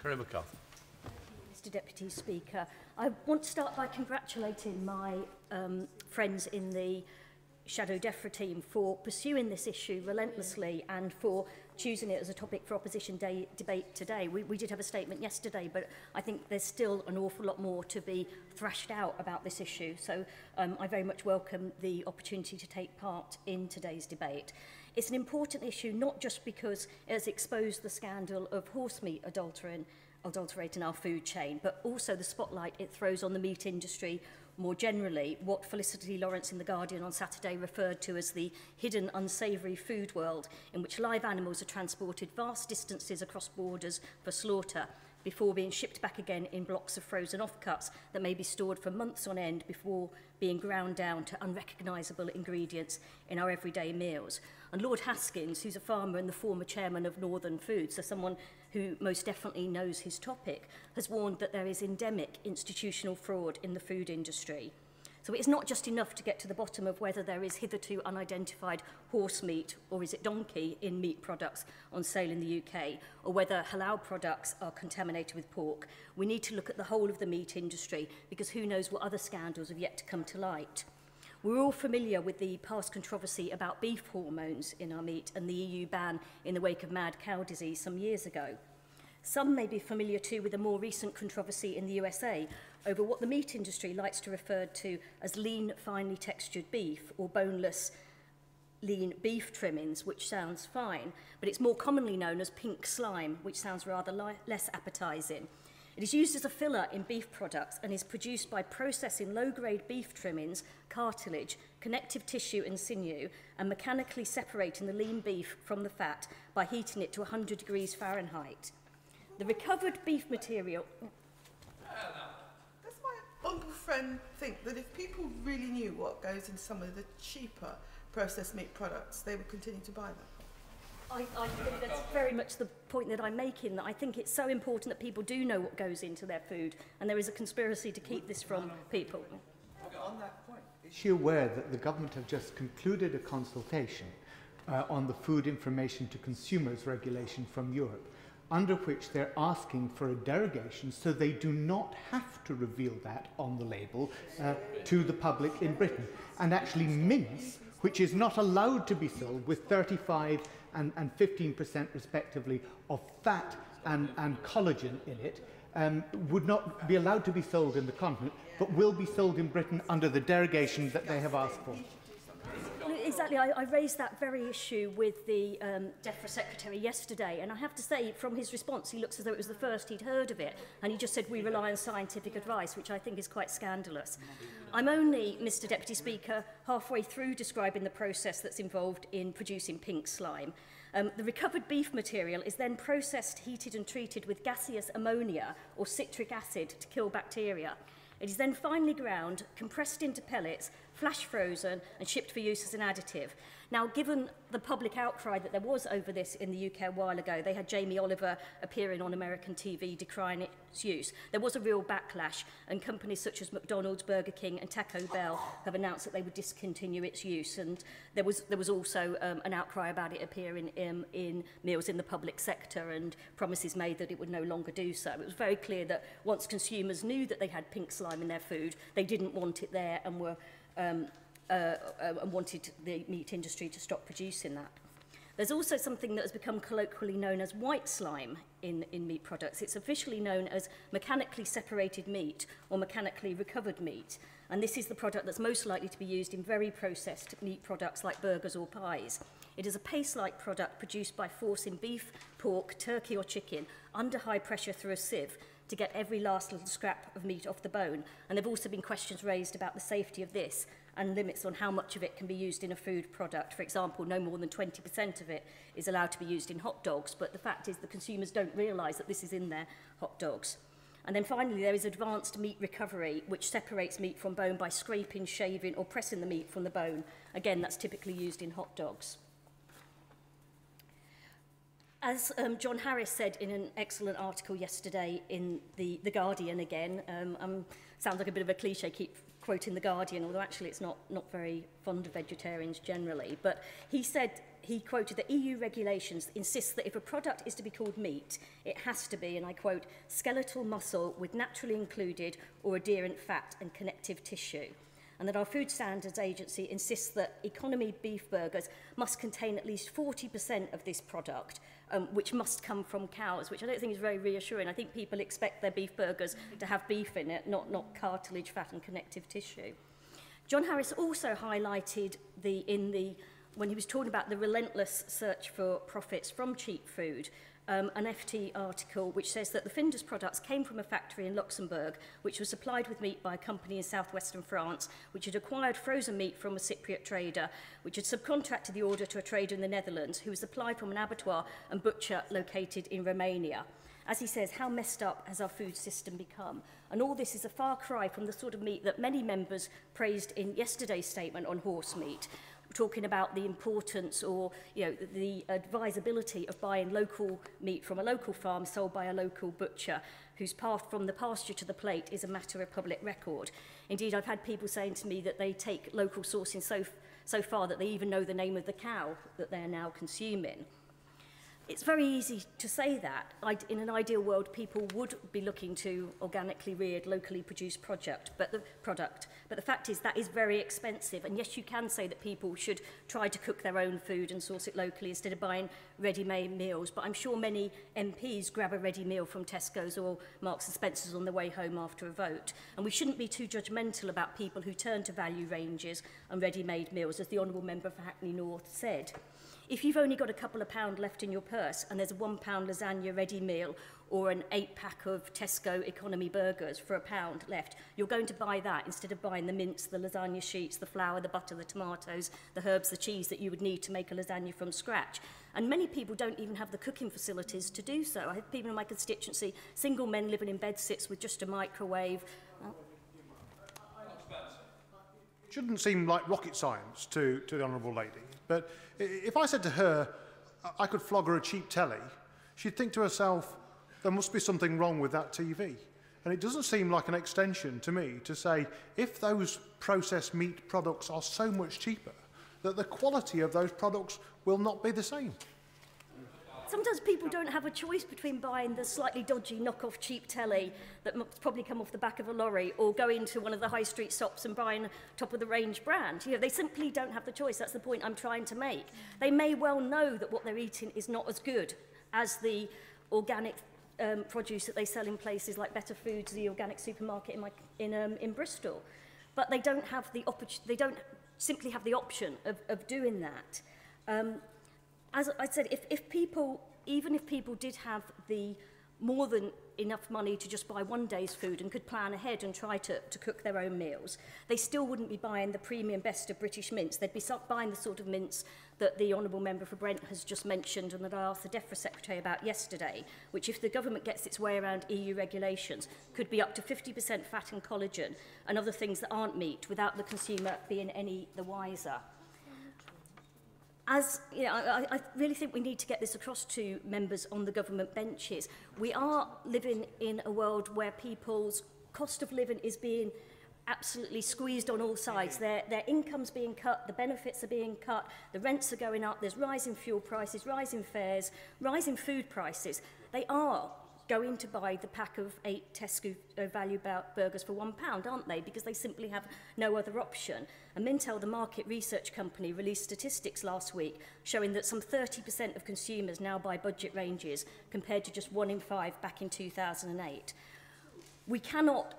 Kerry McCarthy. Mr Deputy Speaker, I want to start by congratulating my friends in the Shadow DEFRA team for pursuing this issue relentlessly and for choosing it as a topic for opposition debate today. We did have a statement yesterday, but I think there's still an awful lot more to be thrashed out about this issue. So I very much welcome the opportunity to take part in today's debate. It's an important issue, not just because it has exposed the scandal of horsemeat adulterating our food chain, but also the spotlight it throws on the meat industry more generally, what Felicity Lawrence in The Guardian on Saturday referred to as the hidden unsavoury food world, in which live animals are transported vast distances across borders for slaughter before being shipped back again in blocks of frozen offcuts that may be stored for months on end before being ground down to unrecognisable ingredients in our everyday meals. And Lord Haskins, who's a farmer and the former chairman of Northern Foods, so someone who most definitely knows his topic, has warned that there is endemic institutional fraud in the food industry. So it's not just enough to get to the bottom of whether there is hitherto unidentified horse meat, or is it donkey, in meat products on sale in the UK, or whether halal products are contaminated with pork. We need to look at the whole of the meat industry, because who knows what other scandals have yet to come to light. We're all familiar with the past controversy about beef hormones in our meat and the EU ban in the wake of mad cow disease some years ago. Some may be familiar too with a more recent controversy in the USA over what the meat industry likes to refer to as lean, finely textured beef, or boneless lean beef trimmings, which sounds fine, but it's more commonly known as pink slime, which sounds rather less appetising. It is used as a filler in beef products and is produced by processing low-grade beef trimmings, cartilage, connective tissue and sinew, and mechanically separating the lean beef from the fat by heating it to 100 degrees Fahrenheit. The recovered beef material... Does my uncle friend think that if people really knew what goes into some of the cheaper processed meat products, they would continue to buy them? I think that's very much the point that I'm making, that I think it's so important that people do know what goes into their food, and there is a conspiracy to keep this from people. On that point, is she aware that the government have just concluded a consultation on the Food Information to Consumers regulation from Europe, under which they're asking for a derogation so they do not have to reveal that on the label to the public in Britain. And actually mince, which is not allowed to be sold with 35 and 15% respectively of fat and collagen in it, would not be allowed to be sold in the continent, but will be sold in Britain under the derogation that they have asked for. Exactly, I raised that very issue with the DEFRA Secretary yesterday, and I have to say, from his response, he looks as though it was the first he'd heard of it, and he just said, we rely on scientific advice, which I think is quite scandalous. I'm only, Mr Deputy Speaker, halfway through describing the process that's involved in producing pink slime. The recovered beef material is then processed, heated and treated with gaseous ammonia or citric acid to kill bacteria. It is then finely ground, compressed into pellets, flash frozen and shipped for use as an additive. Now, given the public outcry that there was over this in the UK a while ago, they had Jamie Oliver appearing on American TV decrying its use. There was a real backlash, and companies such as McDonald's, Burger King and Taco Bell have announced that they would discontinue its use. And there was also an outcry about it appearing in meals in the public sector, and promises made that it would no longer do so. It was very clear that once consumers knew that they had pink slime in their food, they didn't want it there and were and wanted the meat industry to stop producing that. There's also something that has become colloquially known as white slime in meat products. It's officially known as mechanically separated meat or mechanically recovered meat, and this is the product that's most likely to be used in very processed meat products like burgers or pies. It is a paste-like product produced by forcing beef, pork, turkey or chicken under high pressure through a sieve to get every last little scrap of meat off the bone. And there have also been questions raised about the safety of this and limits on how much of it can be used in a food product. For example, no more than 20% of it is allowed to be used in hot dogs, but the fact is the consumers don't realise that this is in their hot dogs. And then finally, there is advanced meat recovery, which separates meat from bone by scraping, shaving or pressing the meat from the bone. Again, that's typically used in hot dogs. As John Harris said in an excellent article yesterday in The Guardian again, sounds like a bit of a cliche, keep quoting The Guardian, although actually it's not very fond of vegetarians generally, but he said he quoted that EU regulations insist that if a product is to be called meat, it has to be, and I quote, skeletal muscle with naturally included or adherent fat and connective tissue. And that our Food Standards Agency insists that economy beef burgers must contain at least 40% of this product, which must come from cows, which I don't think is very reassuring. I think people expect their beef burgers to have beef in it, not cartilage, fat and connective tissue. John Harris also highlighted when he was talking about the relentless search for profits from cheap food, an FT article which says that the Findus products came from a factory in Luxembourg, which was supplied with meat by a company in southwestern France, which had acquired frozen meat from a Cypriot trader, which had subcontracted the order to a trader in the Netherlands, who was supplied from an abattoir and butcher located in Romania. As he says, how messed up has our food system become? And all this is a far cry from the sort of meat that many members praised in yesterday's statement on horse meat, talking about the importance or the advisability of buying local meat from a local farm sold by a local butcher whose path from the pasture to the plate is a matter of public record. Indeed, I've had people saying to me that they take local sourcing so far that they even know the name of the cow that they're now consuming. It's very easy to say that. In an ideal world, people would be looking to organically reared, locally produced product, but the fact is that is very expensive. And yes, you can say that people should try to cook their own food and source it locally instead of buying ready-made meals. But I'm sure many MPs grab a ready meal from Tesco's or Marks and Spencer's on the way home after a vote. And we shouldn't be too judgmental about people who turn to value ranges and ready-made meals, as the Honourable Member for Hackney North said. If you've only got a couple of pounds left in your purse and there's a £1 lasagna ready meal or an 8-pack of Tesco economy burgers for £1 left, you're going to buy that instead of buying the mince, the lasagna sheets, the flour, the butter, the tomatoes, the herbs, the cheese that you would need to make a lasagna from scratch. And many people don't even have the cooking facilities to do so. I have people in my constituency, single men living in bedsits with just a microwave. It shouldn't seem like rocket science to the Honourable Lady, but if I said to her I could flog her a cheap telly, she'd think to herself, there must be something wrong with that TV. And it doesn't seem like an extension to me to say, if those processed meat products are so much cheaper, that the quality of those products will not be the same. Sometimes people don't have a choice between buying the slightly dodgy knockoff cheap telly that must probably come off the back of a lorry or going to one of the high street shops and buying a top-of-the-range brand. They simply don't have the choice. That's the point I'm trying to make. They may well know that what they're eating is not as good as the organic produce that they sell in places like Better Foods, the organic supermarket in Bristol. But they don't have the they don't simply have the option of doing that. As I said, even if people did have the more than enough money to just buy one day's food and could plan ahead and try to cook their own meals, they still wouldn't be buying the premium best of British mince. They'd be buying the sort of mince that the Honourable Member for Brent has just mentioned and that I asked the DEFRA Secretary about yesterday, which, if the government gets its way around EU regulations, could be up to 50% fat and collagen and other things that aren't meat without the consumer being any the wiser. I really think we need to get this across to members on the government benches. We are living in a world where people's cost of living is being absolutely squeezed on all sides. Their income's being cut, the benefits are being cut, the rents are going up, there's rising fuel prices, rising fares, rising food prices. They are going to buy the pack of 8 Tesco value burgers for £1, aren't they? Because they simply have no other option. And Mintel, the market research company, released statistics last week showing that some 30% of consumers now buy budget ranges compared to just 1 in 5 back in 2008. We cannot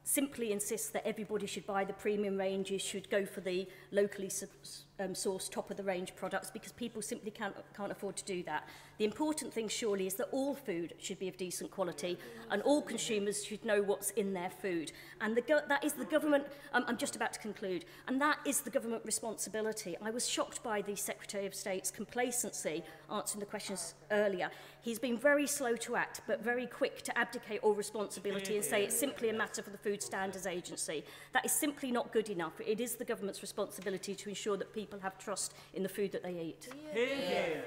simply insist that everybody should buy the premium ranges, should go for the locally sourced top-of-the-range products, because people simply can't afford to do that. The important thing, surely, is that all food should be of decent quality and all consumers should know what's in their food. And that is the government, I'm just about to conclude, and that is the government responsibility. I was shocked by the Secretary of State's complacency answering the questions earlier. He's been very slow to act, but very quick to abdicate all responsibility and say it's simply a matter for the Food Standards Agency. That is simply not good enough. It is the government's responsibility to ensure that people have trust in the food that they eat. Yeah.